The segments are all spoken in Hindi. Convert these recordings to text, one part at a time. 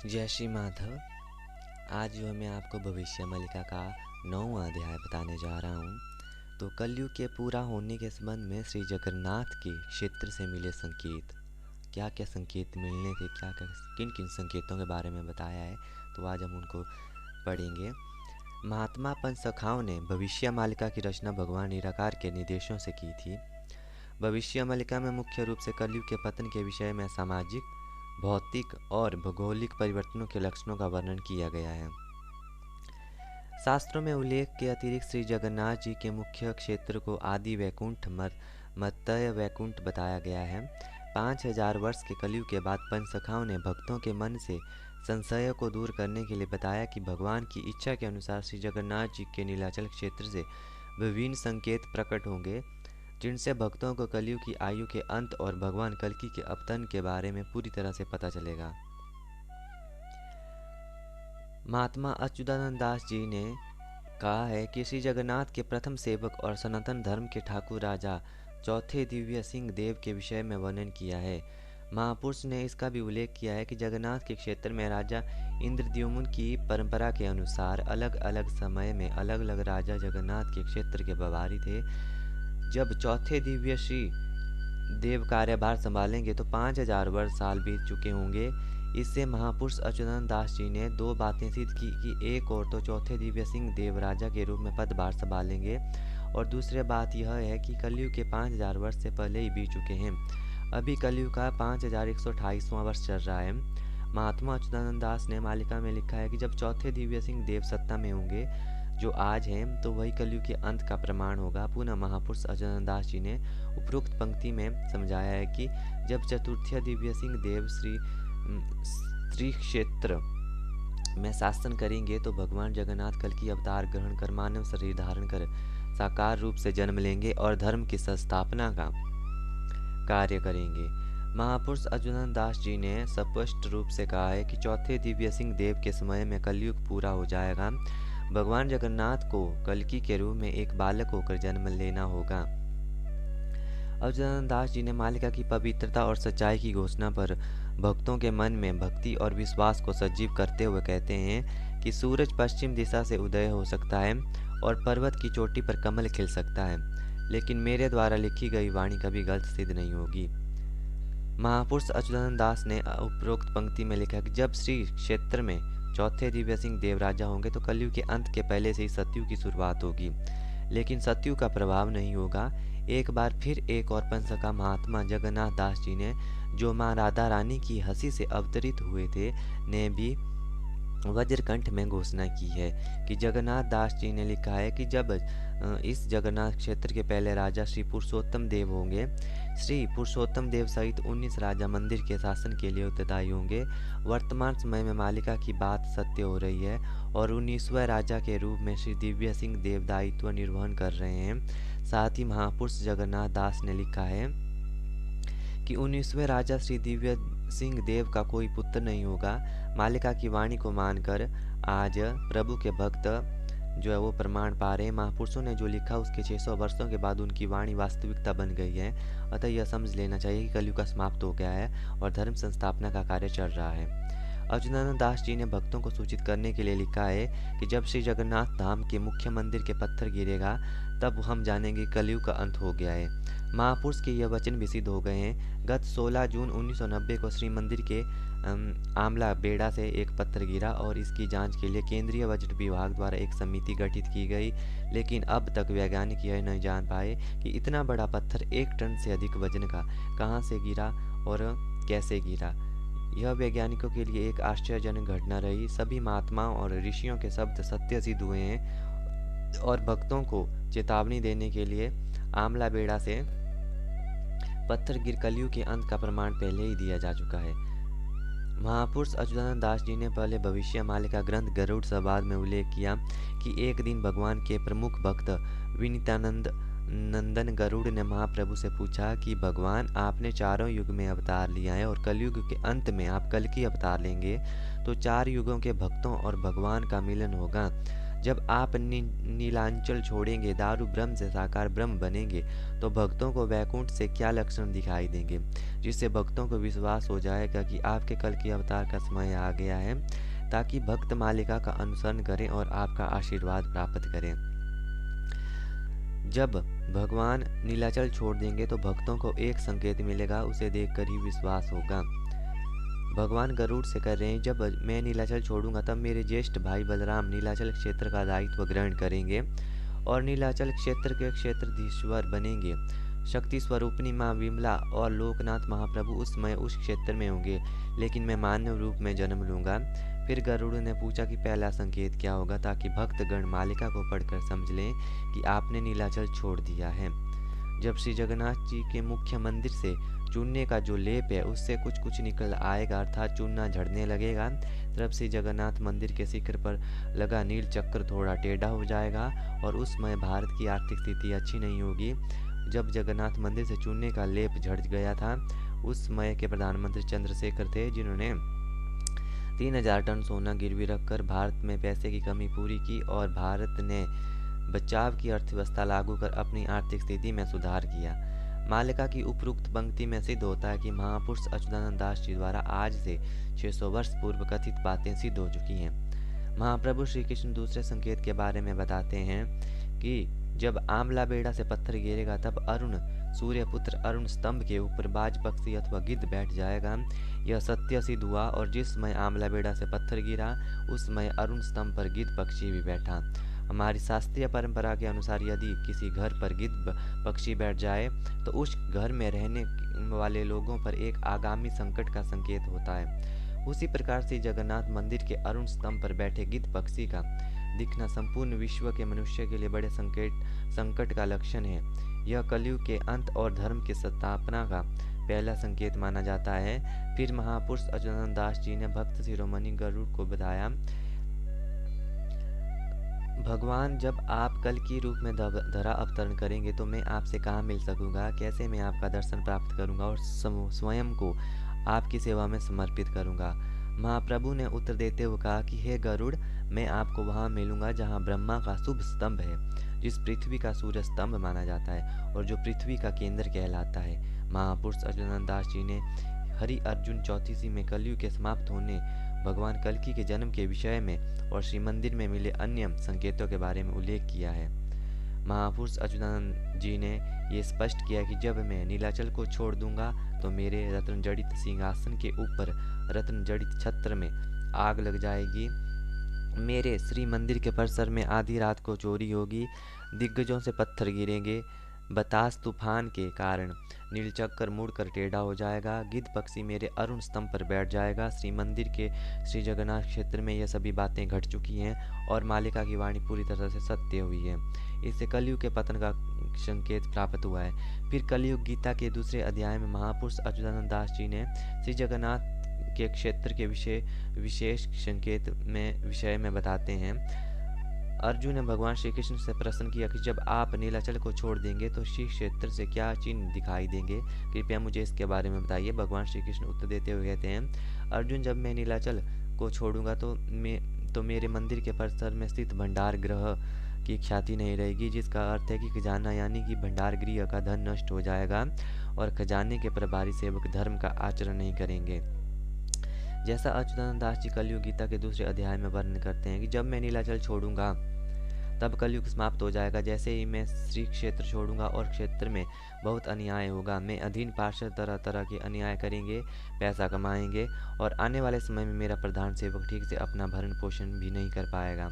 जय श्री माधव। आज जो मैं आपको भविष्य मालिका का 9वां अध्याय बताने जा रहा हूँ। तो कलयुग के पूरा होने के संबंध में श्री जगन्नाथ के क्षेत्र से मिले संकेत, क्या क्या संकेत मिलने थे, क्या क्या किन किन संकेतों के बारे में बताया है, तो आज हम उनको पढ़ेंगे। महात्मा पंचसखाओं ने भविष्य मालिका की रचना भगवान निराकार के निर्देशों से की थी। भविष्य मालिका में मुख्य रूप से कलयुग के पतन के विषय में सामाजिक, भौतिक और भौगोलिक परिवर्तनों के लक्षणों का वर्णन किया गया है। शास्त्रों में उल्लेख के अतिरिक्त श्री जगन्नाथ जी के मुख्य क्षेत्र को आदि वैकुंठ, मत्तय वैकुंठ बताया गया है। 5000 वर्ष के कलयुग के बाद पंचसखाओं ने भक्तों के मन से संशय को दूर करने के लिए बताया कि भगवान की इच्छा के अनुसार श्री जगन्नाथ जी के नीलाचल क्षेत्र से विभिन्न संकेत प्रकट होंगे, जिनसे भक्तों को कलयुग की आयु के अंत और भगवान कल्कि के अवतरण के बारे में पूरी तरह से पता चलेगा। महात्मा अच्युतानंद दास जी ने कहा है कि श्री जगन्नाथ के प्रथम सेवक और सनातन धर्म के ठाकुर राजा चौथे दिव्य सिंह देव के विषय में वर्णन किया है। महापुरुष ने इसका भी उल्लेख किया है कि जगन्नाथ के क्षेत्र में राजा इंद्रद्युम्न की परंपरा के अनुसार अलग अलग समय में अलग अलग राजा जगन्नाथ के क्षेत्र के प्रभारी थे। जब चौथे दिव्य श्री देव कार्यभार संभालेंगे तो 5000 वर्ष साल बीत चुके होंगे। इससे महापुरुष अच्युतानंद दास जी ने दो बातें सिद्ध की कि एक और तो चौथे दिव्य सिंह देव राजा के रूप में पदभार संभालेंगे, और दूसरी बात यह है कि कलयुग के 5000 वर्ष से पहले ही बीत चुके हैं। अभी कलयुग का 5128वां वर्ष चल रहा है। महात्मा अच्युतानंद दास ने मालिका में लिखा है कि जब चौथे दिव्य सिंह देव सत्ता में होंगे, जो आज हैं, तो वही कलयुग के अंत का प्रमाण होगा। पुनः महापुरुष अच्युतानंद दास जी ने उपरोक्त पंक्ति में समझाया है कि जब चतुर्थी दिव्य सिंह देव श्री क्षेत्र में शासन करेंगे तो भगवान जगन्नाथ कल्कि अवतार ग्रहण कर मानव शरीर धारण कर साकार रूप से जन्म लेंगे और धर्म की संस्थापना का कार्य करेंगे। महापुरुष अच्युतानंद दास जी ने स्पष्ट रूप से कहा है कि चौथे दिव्य सिंह देव के समय में कलयुग पूरा हो जाएगा। भगवान जगन्नाथ को कल्कि के रूप में एक बालक होकर जन्म लेना होगा। अच्युतानंद दास जी ने मालिका की पवित्रता और सच्चाई की घोषणा पर भक्तों के मन में भक्ति और विश्वास को सजीव करते हुए कहते हैं कि सूरज पश्चिम दिशा से उदय हो सकता है और पर्वत की चोटी पर कमल खिल सकता है, लेकिन मेरे द्वारा लिखी गई वाणी कभी गलत सिद्ध नहीं होगी। महापुरुष अच्युतानंद दास ने उपरोक्त पंक्ति में लिखा कि जब श्री क्षेत्र में चौथे दिव्य सिंह देव राजा होंगे तो कलयुग के अंत के पहले से ही सतयुग की शुरुआत होगी, लेकिन सतयुग का प्रभाव नहीं होगा। एक बार फिर एक और पंचसखा महात्मा जगन्नाथ दास जी ने, जो माँ राधा रानी की हंसी से अवतरित हुए थे, ने भी वज्रकंठ में घोषणा की है कि जगन्नाथ दास जी ने लिखा है कि जब इस जगन्नाथ क्षेत्र के पहले राजा श्री पुरुषोत्तम देव होंगे, श्री पुरुषोत्तम देव सहित 19 राजा मंदिर के शासन के लिए उत्तरदायी होंगे। वर्तमान समय में मालिका की बात सत्य हो रही है और 19वें राजा के रूप में श्री दिव्य सिंह देव दायित्व निर्वहन कर रहे हैं। साथ ही महापुरुष जगन्नाथ दास ने लिखा है कि 19वें राजा श्री दिव्य सिंह देव का कोई पुत्र नहीं होगा। मालिका की वाणी को मानकर आज प्रभु के भक्त जो है वो प्रमाण पा रहे हैं। महापुरुषों ने जो लिखा उसके 600 वर्षों के बाद उनकी वाणी वास्तविकता बन गई है। अतः यह समझ लेना चाहिए कि कलयुग का समाप्त हो गया है और धर्म संस्थापना का कार्य चल रहा है। अच्युतानंद दास जी ने भक्तों को सूचित करने के लिए लिखा है कि जब श्री जगन्नाथ धाम के मुख्य मंदिर के पत्थर गिरेगा तब हम जानेंगे कलयुग का अंत हो गया है। महापुरुष के यह वचन भी सिद्ध हो गए हैं। गत 16 जून 1990 को श्री मंदिर के आमला बेड़ा से एक पत्थर गिरा और इसकी जांच के लिए केंद्रीय बजट विभाग द्वारा एक समिति गठित की गई, लेकिन अब तक वैज्ञानिक यह नहीं जान पाए कि इतना बड़ा पत्थर 1 टन से अधिक वजन का कहां से गिरा और कैसे गिरा। यह वैज्ञानिकों के लिए एक आश्चर्यजनक घटना रही। सभी महात्माओं और ऋषियों के शब्द सत्य सिद्ध हुए हैं और भक्तों को चेतावनी देने के लिए आमला बेड़ा से पत्थर गिर कलयुग के अंत का प्रमाण पहले ही दिया जा चुका है। महापुरुष अच्युतानंद दास जी ने पहले भविष्य मालिका ग्रंथ गरुड़ संवाद में उल्लेख किया कि एक दिन भगवान के प्रमुख भक्त विनीतानंद नंदन गरुड़ ने महाप्रभु से पूछा कि भगवान, आपने चारों युग में अवतार लिया है और कलयुग के अंत में आप कल्कि अवतार लेंगे, तो 4 युगों के भक्तों और भगवान का मिलन होगा। जब आप नीलांचल छोड़ेंगे, दारू ब्रह्म से साकार ब्रह्म बनेंगे, तो भक्तों को वैकुंठ से क्या लक्षण दिखाई देंगे, जिससे भक्तों को विश्वास हो जाएगा कि आपके कल की अवतार का समय आ गया है, ताकि भक्त मालिका का अनुसरण करें और आपका आशीर्वाद प्राप्त करें। जब भगवान नीलाचल छोड़ देंगे तो भक्तों को एक संकेत मिलेगा, उसे देखकर ही विश्वास होगा। भगवान गरुड़ से कह रहे हैं, जब मैं नीलाचल छोड़ूंगा तब मेरे ज्येष्ठ भाई बलराम नीलाचल क्षेत्र का दायित्व ग्रहण करेंगे और नीलाचल क्षेत्र के क्षेत्राधीश्वर बनेंगे। शक्ति स्वरूपिणी माँ विमला और लोकनाथ महाप्रभु उस समय उस क्षेत्र में होंगे, लेकिन मैं मानव रूप में जन्म लूंगा। फिर गरुड़ ने पूछा कि पहला संकेत क्या होगा, ताकि भक्तगण मालिका को पढ़कर समझ लें कि आपने नीलाचल छोड़ दिया है। जब श्री जगन्नाथ जी के मुख्य मंदिर से चूने का जो लेप है उससे कुछ कुछ निकल आएगा, अर्थात चूना झड़ने लगेगा, तब श्री जगन्नाथ मंदिर के शिखर पर लगा नील चक्र थोड़ा टेढ़ा हो जाएगा और उस समय भारत की आर्थिक स्थिति अच्छी नहीं होगी। जब जगन्नाथ मंदिर से चूने का लेप झड़ गया था, उस समय के प्रधानमंत्री चंद्रशेखर थे, जिन्होंने 3000 टन सोना गिरवी रखकर भारत में पैसे की कमी पूरी की और भारत ने बचाव की अर्थव्यवस्था लागू कर अपनी आर्थिक स्थिति में सुधार किया। मालिका की उपरोक्त पंक्ति में सिद्ध होता है कि महापुरुष अच्युतानंद दास जी द्वारा आज से 600 वर्ष पूर्व कथित बातें सिद्ध हो चुकी हैं। महाप्रभु श्री कृष्ण दूसरे संकेत के बारे में बताते हैं कि जब आमला बेड़ा से पत्थर गिरेगा तब अरुण सूर्यपुत्र अरुण स्तंभ के ऊपर बाज पक्षी अथवा गिद्ध बैठ जाएगा। यह सत्य सिद्ध हुआ और जिस समय आमला बेड़ा से पत्थर गिरा उस समय अरुण स्तंभ पर गिद्ध पक्षी भी बैठा। हमारी शास्त्रीय परंपरा के अनुसार यदि किसी घर पर गिद्ध पक्षी बैठ जाए तो उस घर में रहने वाले लोगों पर एक आगामी संकट का संकेत होता है। उसी प्रकार से जगन्नाथ मंदिर के अरुण स्तंभ पर बैठे गिद्ध पक्षी का दिखना संपूर्ण विश्व के मनुष्य के लिए बड़े संकट का लक्षण है। यह कलयुग के अंत और धर्म की स्थापना का पहला संकेत माना जाता है। फिर महापुरुष अच्युतानंद दास जी ने भक्त शिरोमणि गरुड़ को बताया, भगवान जब आप कल की रूप में धरा अवतरण करेंगे तो मैं आपसे कहाँ मिल सकूंगा, कैसे मैं आपका दर्शन प्राप्त करूंगा और स्वयं को आपकी सेवा में समर्पित करूंगा। महाप्रभु ने उत्तर देते हुए कहा कि हे गरुड़, मैं आपको वहाँ मिलूंगा जहाँ ब्रह्मा का शुभ स्तंभ है, जिस पृथ्वी का सूर्य स्तंभ माना जाता है और जो पृथ्वी का केंद्र कहलाता है। महापुरुष अच्युतानंद दास जी ने हरि अर्जुन 34 में कलयुग के समाप्त होने, भगवान कल्कि के जन्म के विषय में और श्री मंदिर में मिले अन्य संकेतों के बारे में उल्लेख किया है। महापुरुष अच्युतानंद जी ने ये स्पष्ट किया कि जब मैं नीलाचल को छोड़ दूंगा तो मेरे रत्न जड़ित सिंहासन के ऊपर रत्न जड़ित छत्र में आग लग जाएगी, मेरे श्री मंदिर के परिसर में आधी रात को चोरी होगी, दिग्गजों से पत्थर गिरेंगे, बतास तूफान के कारण नीलचक्र मुड़कर टेढ़ा हो जाएगा, गिद्ध पक्षी मेरे अरुण स्तंभ पर बैठ जाएगा। श्री मंदिर के श्री जगन्नाथ क्षेत्र में यह सभी बातें घट चुकी हैं और मालिका की वाणी पूरी तरह से सत्य हुई है। इससे कलयुग के पतन का संकेत प्राप्त हुआ है। फिर कलयुग गीता के दूसरे अध्याय में महापुरुष अच्युतानंद दास जी ने श्री जगन्नाथ के क्षेत्र के विशेष संकेत में विषय में बताते हैं। अर्जुन ने भगवान श्री कृष्ण से प्रश्न किया कि जब आप नीलाचल को छोड़ देंगे तो श्री क्षेत्र से क्या चिन्ह दिखाई देंगे, कृपया मुझे इसके बारे में बताइए। भगवान श्री कृष्ण उत्तर देते हुए कहते हैं, अर्जुन, जब मैं नीलाचल को छोड़ूंगा तो मेरे मंदिर के परिसर में स्थित भंडार गृह की ख्याति नहीं रहेगी, जिसका अर्थ है कि खजाना यानी कि भंडार गृह का धन नष्ट हो जाएगा और खजाने के प्रभारी सेवक धर्म का आचरण नहीं करेंगे। जैसा अच्युतानंद दास जी कलयुग गीता के दूसरे अध्याय में वर्णन करते हैं कि जब मैं नीलाचल छोड़ूंगा तब कलयुग समाप्त हो जाएगा। जैसे ही मैं श्री क्षेत्र छोड़ूंगा और क्षेत्र में बहुत अन्याय होगा, मैं अधीन पार्षद तरह तरह के अन्याय करेंगे, पैसा कमाएंगे और आने वाले समय में मेरा प्रधान सेवक ठीक से अपना भरण पोषण भी नहीं कर पाएगा।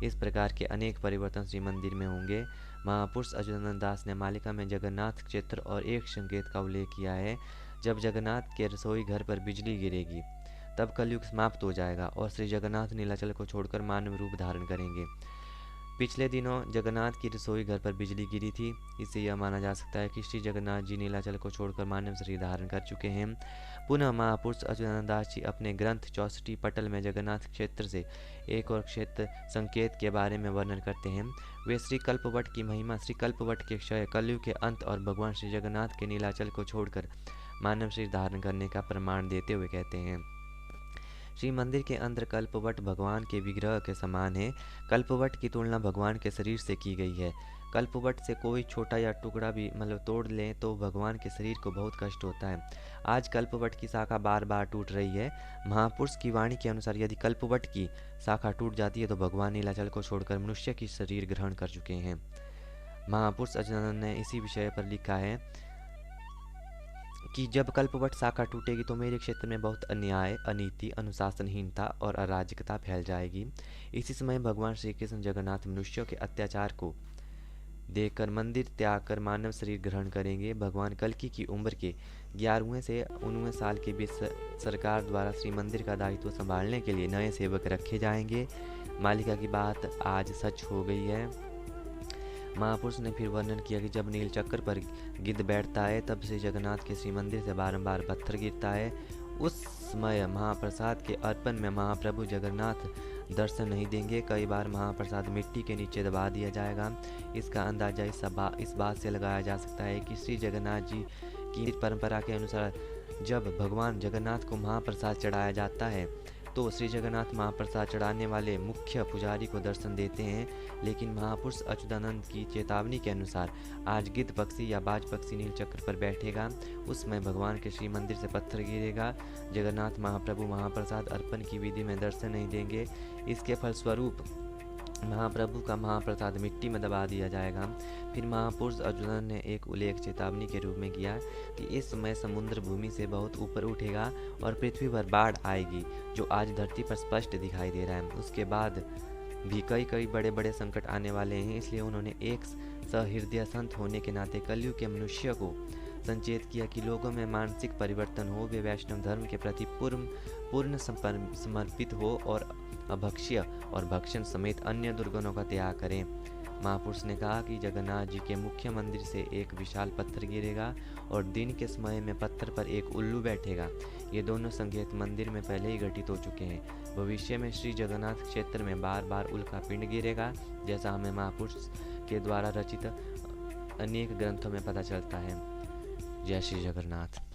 इस प्रकार के अनेक परिवर्तन श्री मंदिर में होंगे। महापुरुष अच्युतानंद दास ने मालिका में जगन्नाथ क्षेत्र और एक संकेत का उल्लेख किया है। जब जगन्नाथ के रसोई घर पर बिजली गिरेगी तब कलयुग समाप्त हो जाएगा और श्री जगन्नाथ नीलाचल को छोड़कर मानव रूप धारण करेंगे। पिछले दिनों जगन्नाथ की रसोई घर पर बिजली गिरी थी, इससे यह माना जा सकता है कि श्री जगन्नाथ जी नीलाचल को छोड़कर मानव शरीर धारण कर चुके हैं। पुनः महापुरुष अच्युतानंद दास जी अपने ग्रंथ 64 पटल में जगन्नाथ क्षेत्र से एक और क्षेत्र संकेत के बारे में वर्णन करते हैं। वे श्री कल्पवट की महिमा, श्री कल्पवट के क्षय, कलयुग के अंत और भगवान श्री जगन्नाथ के नीलाचल को छोड़कर मानव शरीर धारण करने का प्रमाण देते हुए कहते हैं श्री मंदिर के अंदर कल्पवट भगवान के विग्रह के समान है। कल्पवट की तुलना भगवान के शरीर से की गई है। कल्पवट से कोई छोटा या टुकड़ा भी तोड़ लें तो भगवान के शरीर को बहुत कष्ट होता है। आज कल्पवट की शाखा बार बार टूट रही है। महापुरुष की वाणी के अनुसार यदि कल्पवट की शाखा टूट जाती है तो भगवान नीलाचल को छोड़कर मनुष्य की शरीर ग्रहण कर चुके हैं। महापुरुष अच्युतानंद ने इसी विषय पर लिखा है कि जब कल्पवट शाखा टूटेगी तो मेरे क्षेत्र में बहुत अन्याय, अनीति, अनुशासनहीनता और अराजकता फैल जाएगी। इसी समय भगवान श्री कृष्ण जगन्नाथ मनुष्यों के अत्याचार को देखकर मंदिर त्याग कर मानव शरीर ग्रहण करेंगे। भगवान कल्कि की उम्र के 11वें से 19वें साल के बीच सरकार द्वारा श्री मंदिर का दायित्व संभालने के लिए नए सेवक रखे जाएंगे। मालिका की बात आज सच हो गई है। महापुरुष ने फिर वर्णन किया कि जब नील चक्र पर गिद्ध बैठता है तब श्री जगन्नाथ के श्री मंदिर से बारंबार पत्थर गिरता है। उस समय महाप्रसाद के अर्पण में महाप्रभु जगन्नाथ दर्शन नहीं देंगे। कई बार महाप्रसाद मिट्टी के नीचे दबा दिया जाएगा। इसका अंदाजा इस बात से लगाया जा सकता है कि श्री जगन्नाथ जी की परंपरा के अनुसार जब भगवान जगन्नाथ को महाप्रसाद चढ़ाया जाता है तो श्री जगन्नाथ महाप्रसाद चढ़ाने वाले मुख्य पुजारी को दर्शन देते हैं। लेकिन महापुरुष अच्युतानंद की चेतावनी के अनुसार आज गिद्ध पक्षी या बाज पक्षी नील चक्र पर बैठेगा। उस समय भगवान के श्री मंदिर से पत्थर गिरेगा। जगन्नाथ महाप्रभु महाप्रसाद अर्पण की विधि में दर्शन नहीं देंगे। इसके फलस्वरूप महाप्रभु का महाप्रसाद मिट्टी में दबा दिया जाएगा। फिर महापुरुष अच्युतानंद ने एक उल्लेख चेतावनी के रूप में किया कि इस समय समुद्र भूमि से बहुत ऊपर उठेगा और पृथ्वी पर बाढ़ आएगी, जो आज धरती पर स्पष्ट दिखाई दे रहा है। उसके बाद भी कई बड़े बड़े संकट आने वाले हैं। इसलिए उन्होंने एक सहृदय संत होने के नाते कलयुग के मनुष्य को संचेत किया कि लोगों में मानसिक परिवर्तन हो, वे वैष्णव धर्म के प्रति पूर्ण समर्पित हो और अभक्ष्य और भक्षण समेत अन्य दुर्गुणों का त्याग करें। महापुरुष ने कहा कि जगन्नाथ जी के मुख्य मंदिर से एक विशाल पत्थर गिरेगा और दिन के समय में पत्थर पर एक उल्लू बैठेगा। ये दोनों संकेत मंदिर में पहले ही घटित हो चुके हैं। भविष्य में श्री जगन्नाथ क्षेत्र में बार बार उल्का पिंड गिरेगा, जैसा हमें महापुरुष के द्वारा रचित अनेक ग्रंथों में पता चलता है। जय श्री जगन्नाथ।